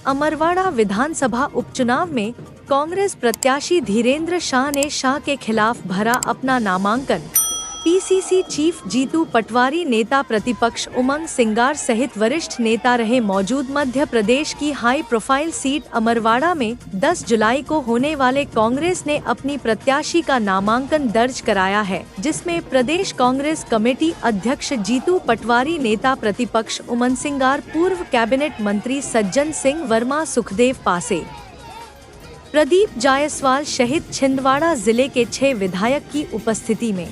अमरवाड़ा विधानसभा उपचुनाव में कांग्रेस प्रत्याशी धीरेन्द्र शाह ने शाह के खिलाफ भरा अपना नामांकन। पीसीसी चीफ जीतू पटवारी, नेता प्रतिपक्ष उमंग सिंगार सहित वरिष्ठ नेता रहे मौजूद। मध्य प्रदेश की हाई प्रोफाइल सीट अमरवाड़ा में 10 जुलाई को होने वाले कांग्रेस ने अपनी प्रत्याशी का नामांकन दर्ज कराया है, जिसमें प्रदेश कांग्रेस कमेटी अध्यक्ष जीतू पटवारी, नेता प्रतिपक्ष उमंग सिंगार, पूर्व कैबिनेट मंत्री सज्जन सिंह वर्मा, सुखदेव पासे, प्रदीप जायसवाल सहित छिंदवाड़ा जिले के 6 विधायक की उपस्थिति में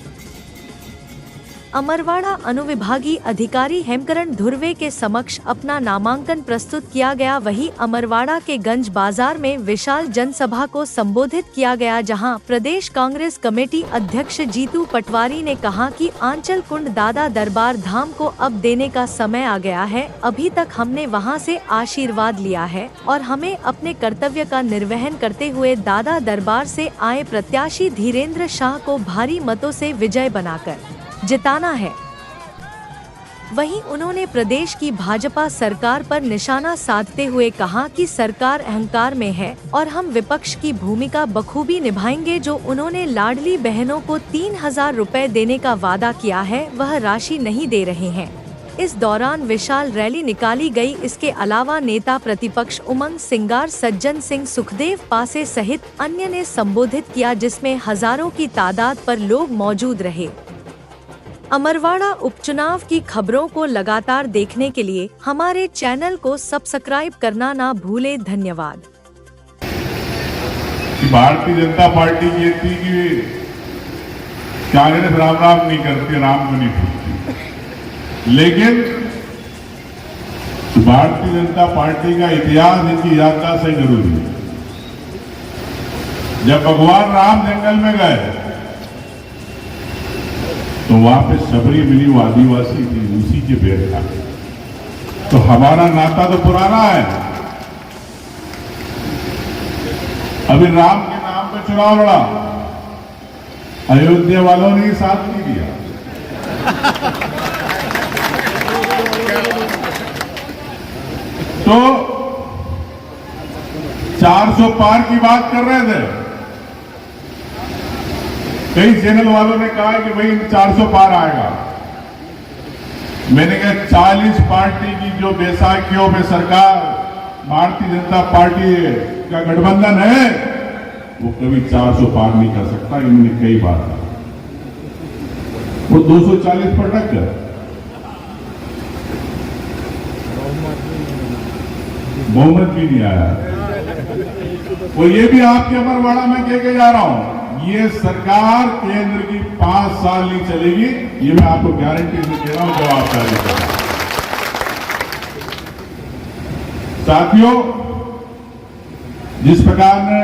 अमरवाड़ा अनुविभागीय अधिकारी हेमकरण धुर्वे के समक्ष अपना नामांकन प्रस्तुत किया गया। वहीं अमरवाड़ा के गंज बाजार में विशाल जनसभा को संबोधित किया गया, जहां प्रदेश कांग्रेस कमेटी अध्यक्ष जीतू पटवारी ने कहा कि आंचल कुंड दादा दरबार धाम को अब देने का समय आ गया है। अभी तक हमने वहां से आशीर्वाद लिया है और हमें अपने कर्तव्य का निर्वहन करते हुए दादा दरबार से आए प्रत्याशी धीरेन्द्र शाह को भारी मतों से विजय बनाकर जिताना है। वहीं उन्होंने प्रदेश की भाजपा सरकार पर निशाना साधते हुए कहा कि सरकार अहंकार में है और हम विपक्ष की भूमिका बखूबी निभाएंगे। जो उन्होंने लाडली बहनों को 3000 रुपए देने का वादा किया है, वह राशि नहीं दे रहे हैं। इस दौरान विशाल रैली निकाली गई। इसके अलावा नेता प्रतिपक्ष उमंग सिंगार, सज्जन सिंह, सुखदेव पासे सहित अन्य ने संबोधित किया, जिसमें हजारों की तादाद पर लोग मौजूद रहे। अमरवाड़ा उपचुनाव की खबरों को लगातार देखने के लिए हमारे चैनल को सब्सक्राइब करना ना भूले। धन्यवाद। भारतीय जनता पार्टी कहती कि कांग्रेस राम राम नहीं करती, राम को नहीं पूछती, लेकिन भारतीय जनता पार्टी का इतिहास इनकी याददाश्त से जरूरी है। जब भगवान राम जंगल में गए तो वहां पे सबरी मिली, वो आदिवासी थी, उसी के पेड़ था। तो हमारा नाता तो पुराना है। अभी राम के नाम पे चुनाव लड़ा, अयोध्या वालों ने ही साथ नहीं दिया। तो 400 पार की बात कर रहे थे। कई चैनल वालों ने कहा कि भाई 400 पार आएगा। मैंने कहा 40 पार्टी की जो बैसाखियों में सरकार भारतीय जनता पार्टी का गठबंधन है, वो कभी 400 पार नहीं कर सकता। इन्होंने कई बार कहा, वो 240 पर टक गए। बहुमत भी नहीं आया। वो ये भी आपके अमरवाड़ा में कह के जा रहा हूं, ये सरकार केंद्र की 5 साल नहीं चलेगी। ये मैं आपको गारंटी से कह रहा हूं, जवाबदारी से। साथियों, जिस प्रकार ने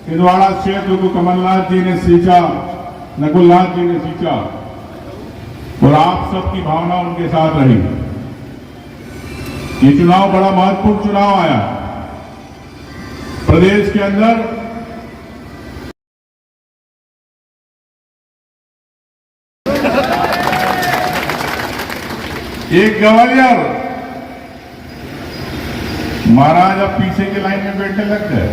छिंदवाड़ा क्षेत्र को कमलनाथ जी ने सींचा, नकुलनाथ जी ने सींचा और आप सबकी भावना उनके साथ रही। ये चुनाव बड़ा महत्वपूर्ण चुनाव आया प्रदेश के अंदर। एक ग्वालियर महाराज अब पीछे के लाइन में बैठने लग गए,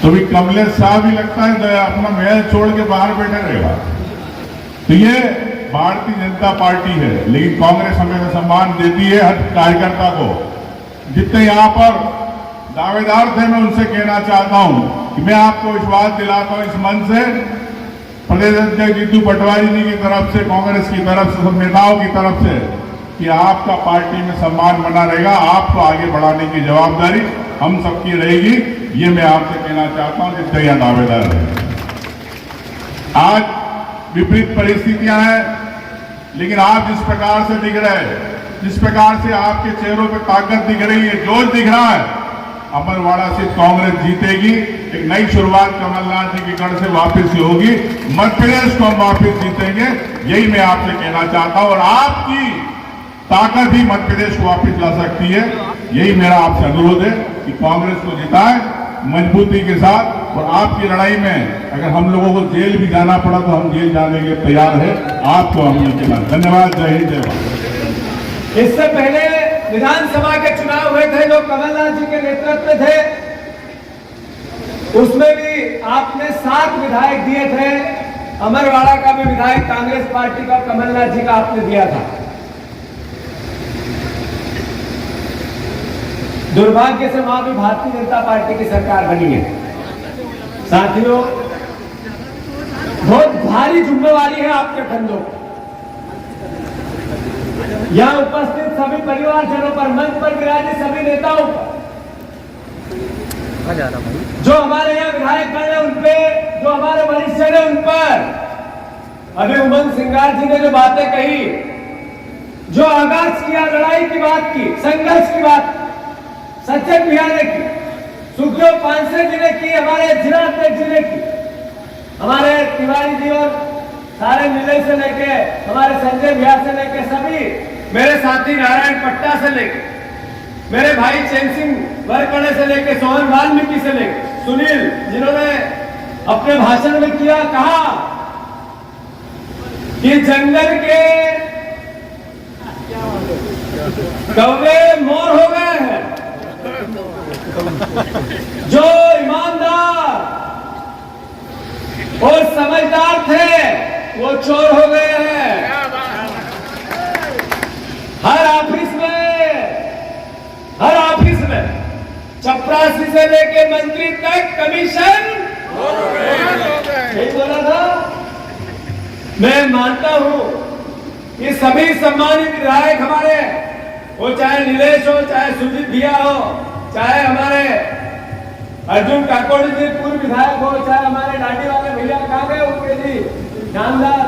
तो भी कमलेश साहब ही लगता है तो अपना महल छोड़ के बाहर बैठा रहेगा। तो ये भारतीय जनता पार्टी है, लेकिन कांग्रेस हमें सम्मान देती है हर कार्यकर्ता को। जितने यहाँ पर दावेदार थे, मैं उनसे कहना चाहता हूं कि मैं आपको विश्वास दिलाता हूं इस मंच से, प्रदेश अध्यक्ष जीतू पटवारी जी की तरफ से, कांग्रेस की तरफ से, सब नेताओं की तरफ से, कि आपका पार्टी में सम्मान बना रहेगा। आपको आगे बढ़ाने की जवाबदारी हम सबकी रहेगी। ये मैं आपसे कहना चाहता हूं, जितने यहां दावेदार हैं। आज विपरीत परिस्थितियां हैं, लेकिन आप जिस प्रकार से दिख रहे हैं, जिस प्रकार से आपके चेहरों पे ताकत दिख रही है, जोश दिख रहा है, अमरवाड़ा से कांग्रेस जीतेगी। एक नई शुरुआत कमलनाथ जी की गढ़ से वापस होगी। मध्य प्रदेश को हम वापस जीतेंगे, यही मैं आपसे कहना चाहता हूं। और आपकी ताकत ही मध्य प्रदेश को वापस ला सकती है। यही मेरा आपसे अनुरोध है कि कांग्रेस को जिताएं मजबूती के साथ। और आपकी लड़ाई में अगर हम लोगों को जेल भी जाना पड़ा तो हम जेल जाने के तैयार है। आपको हम धन्यवाद। जय हिंद, जय भारत। इससे पहले विधानसभा के चुनाव हुए थे जो कमलनाथ जी के नेतृत्व में थे, उसमें भी आपने 7 विधायक दिए थे। अमरवाड़ा का भी विधायक कांग्रेस पार्टी का कमलनाथ जी का आपने दिया था। दुर्भाग्य से वहां भी भारतीय जनता पार्टी की सरकार बनी है। साथियों, बहुत भारी जिम्मेवारी है आपके कंधों पर। यहां उपस्थित सभी परिवारजनों पर, मंच पर विराजित सभी नेताओं पर, जो हमारे यहाँ विधायक गण है उन पे, जो हमारे वरिष्ठ है उन पर, अभी उमंग सिंगार जी ने जो बातें कही, जो आगाज किया, लड़ाई की बात की, संघर्ष की बात, सज्जन भैया ने की, सुखदेव पांसे जी ने की, हमारे जिला अध्यक्ष जी ने की, हमारे तिवारी जी और सारे नीले से लेके हमारे संजय भैया से लेके सभी मेरे साथी नारायण पट्टा से लेके मेरे भाई चैन सिंह वरकड़े से लेके सोहन वाल्मीकि से लेके सुनील, जिन्होंने अपने भाषण में किया, कहा कि जंगल के कौवे मोर हो गए हैं, जो ईमानदार और समझदार थे वो चोर हो गए हैं। हर ऑफिस में चपरासी से लेके मंत्री तक कमीशन यही बोला था। मैं मानता हूं कि सभी सम्मानित विधायक हमारे, वो चाहे नीलेश हो, चाहे सुजीत भैया हो, चाहे हमारे अर्जुन काकोड़ी जी पूर्व विधायक हो, चाहे हमारे डांडी वाले भैया कहाँ गए उनके जी शानदार,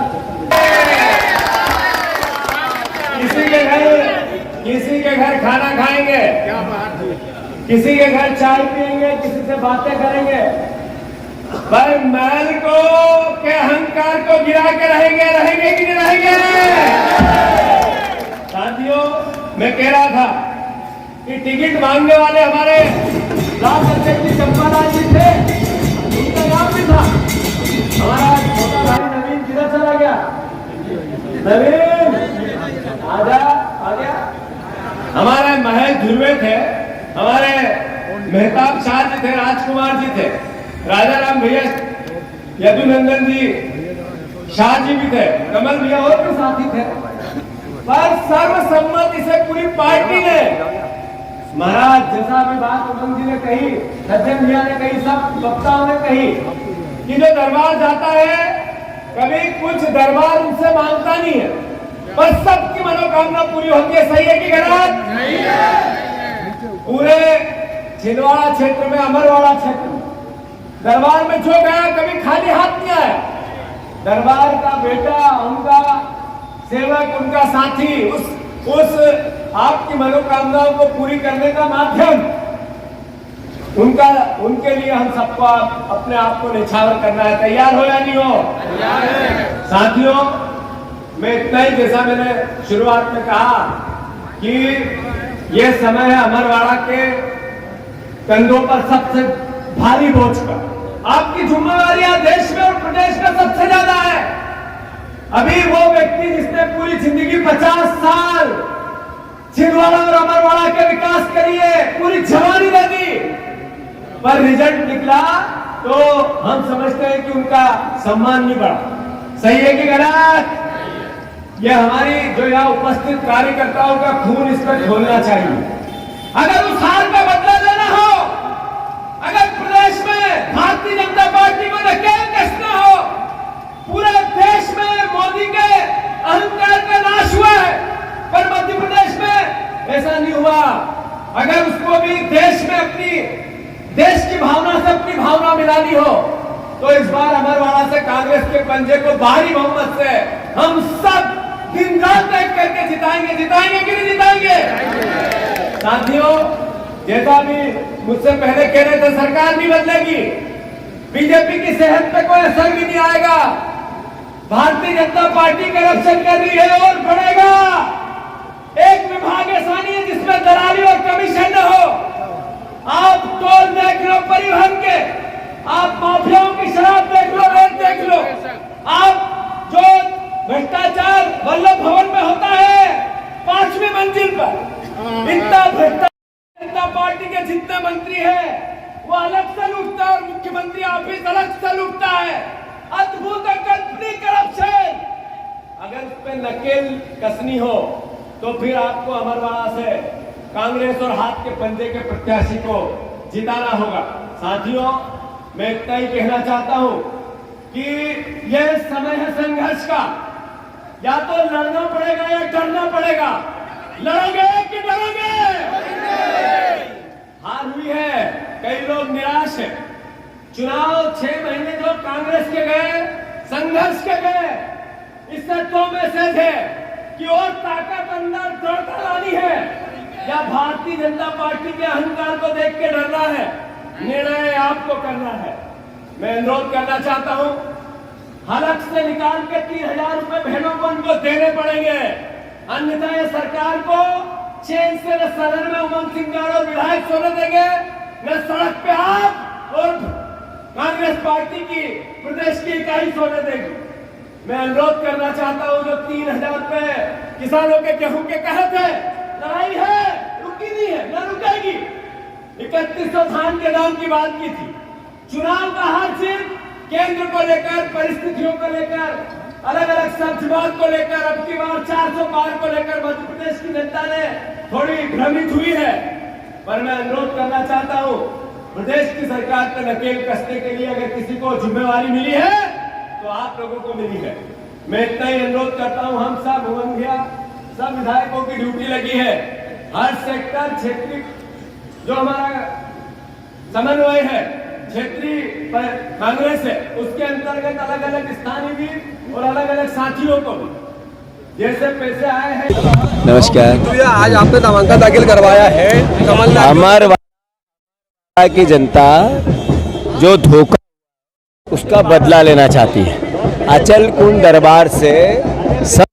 किसी के घर खाना खाएंगे, किसी के घर चाय पिएंगे, किसी से बातें करेंगे, पर महल को के अहंकार को गिरा के रहेंगे कि नहीं रहेंगे। साथियों, मैं कह रहा था कि टिकट मांगने वाले हमारे राम अध्यक्ष जी चंपालाल जी थे, उनका नाम भी था। हमारा छोटा भाई नवीन किधर चला गया? नवीन आजा, आ गया। हमारे महेश ध्रुवे थे, हमारे मेहताब शाह जी थे, राजकुमार जी थे, राजा राम भैया, यदुनंदन जी, शाह जी भी थे, कमल भैया और भी साथी थे। पर सर्वसम्मति से पूरी पार्टी ने, महाराज जैसा भी बात उमंग जी ने कही, सज्जन भैया ने कही, सब वक्ताओं ने कही कि जो दरबार जाता है, कभी कुछ दरबार उनसे मांगता नहीं है, पर सबकी मनोकामना पूरी होती है। सही है कि गलत? नहीं है। पूरे छिंदवाड़ा क्षेत्र में, अमरवाड़ा क्षेत्र में दरबार में जो गया कभी खाली हाथ नहीं आया। दरबार का बेटा, उनका सेवक, उनका साथी, उस आपकी मनोकामनाओं को पूरी करने का माध्यम उनके लिए हम सबको अपने आप को निछावर करना है। तैयार हो या नहीं हो? तैयार है। साथियों, मैं इतना ही, जैसा मैंने शुरुआत में कहा कि यह समय है अमरवाड़ा के कंधों पर सबसे भारी बोझ का। आपकी जिम्मेवारियां देश में और प्रदेश में सबसे ज्यादा है। अभी वो व्यक्ति जिसने पूरी जिंदगी 50 साल छिंदवाड़ा और अमरवाड़ा के विकास के लिए पूरी जवानी दे दी, पर रिजल्ट निकला तो हम समझते हैं कि उनका सम्मान नहीं बढ़ा। सही है कि गलत? यह हमारी जो यहाँ उपस्थित कार्यकर्ताओं का खून इस पर खोलना चाहिए। अगर उस हार का बदला लेना हो, अगर प्रदेश में भारतीय जनता पार्टी को नकेल कसना हो, पूरे देश में मोदी के अहंकार का नाश हुआ है, पर मध्य प्रदेश में ऐसा नहीं हुआ। अगर उसको भी देश में अपनी देश की भावना से अपनी भावना मिलानी हो, तो इस बार अमरवाड़ा से कांग्रेस के पंजे को भारी बहुमत से हम सब दिन रात एक करके जिताएंगे। जिताएंगे कि नहीं जिताएंगे? साथियों, जैसा भी मुझसे पहले कह रहे थे, सरकार नहीं बदलेगी, बीजेपी की सेहत पे कोई असर भी नहीं आएगा। भारतीय जनता पार्टी करप्शन कर रही है और बढ़ेगा। एक विभाग ऐसा नहीं है जिसमें दलाली और कमीशन न हो। आप टोल देख लो, परिवहन के, आप माफियाओं की शराब देख लो, रेट देख लो, आप जो भ्रष्टाचार वल्लभ भवन में होता है 5वीं मंजिल पर, इन से लुटता है, अद्भुत कल्पनी करप्शन। अगर उस पे नकेल कसनी हो तो फिर आपको अमरवाड़ा से कांग्रेस और हाथ के पंजे के प्रत्याशी को जिताना होगा। साथियों, मैं इतना ही कहना चाहता हूं कि यह समय है संघर्ष का। या तो लड़ना पड़ेगा या डरना पड़ेगा। लड़ोगे कि डरोगे? हार हुई है, कई लोग निराश हैं। चुनाव 6 महीने जो कांग्रेस के गए, संघर्ष के गए, इससे 2 मैसेज है कि और ताकत अंदर दृढ़ता लानी है या भारतीय जनता पार्टी के अहंकार को देख के डरना है। निर्णय आपको करना है। मैं अनुरोध करना चाहता हूं, हलक से निकाल के 3000 रुपए बहनों को उनको देने पड़ेंगे, अन्यथा ये सरकार को चैन से न सदन में उमंग सिंह और विधायक सोने देंगे, न सड़क पे आप और कांग्रेस पार्टी की प्रदेश की इकाई सोने देगी। मैं अनुरोध करना चाहता हूं, जो 3000 रुपए किसानों के गेहूं के कहे थे, लड़ाई है, रुकी नहीं है, न रुकेगी। 3100 धान के दाम की बात की थी। चुनाव का हार जीत केंद्र को लेकर, परिस्थितियों को लेकर, अलग अलग संशोधन को लेकर, अब की बार 400 पार को लेकर मध्य प्रदेश की जनता ने थोड़ी भ्रमित हुई है। पर मैं अनुरोध करना चाहता हूं, प्रदेश की सरकार पर नकेल कसने के लिए अगर किसी को जिम्मेवारी मिली है तो आप लोगों को मिली है। मैं इतना ही अनुरोध करता हूं, हम सब भुवनभिया सब विधायकों की ड्यूटी लगी है। हर सेक्टर क्षेत्रीय जो हमारा समन्वय है, क्षेत्रीय कांग्रेस है, उसके अंतर्गत अलग अलग स्थानीय भी और अलग अलग साथियों को भी जैसे पैसे आए हैं। नमस्कार। आज आपने नामांकन दाखिल करवाया है। कमलनाथ अमरवाड़ा की जनता जो धोखा उसका बदला लेना चाहती है। अचल कुंड दरबार से सब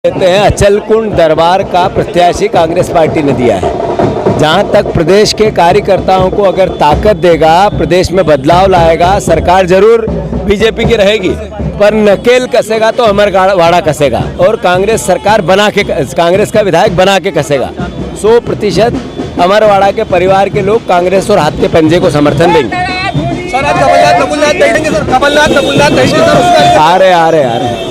कहते हैं, अचल कुंड दरबार का प्रत्याशी कांग्रेस पार्टी ने दिया है। जहां तक प्रदेश के कार्यकर्ताओं को अगर ताकत देगा, प्रदेश में बदलाव लाएगा, सरकार जरूर बीजेपी की रहेगी, पर नकेल कसेगा तो अमरवाड़ा कसेगा और कांग्रेस सरकार बना के, कांग्रेस का विधायक बना के कसेगा। 100% अमरवाड़ा के परिवार के लोग कांग्रेस और हाथ के पंजे को समर्थन देंगे। सर, आज कमलनाथ नहीं देंगे सर, कमलनाथ नहीं देंगे सर, आ रहे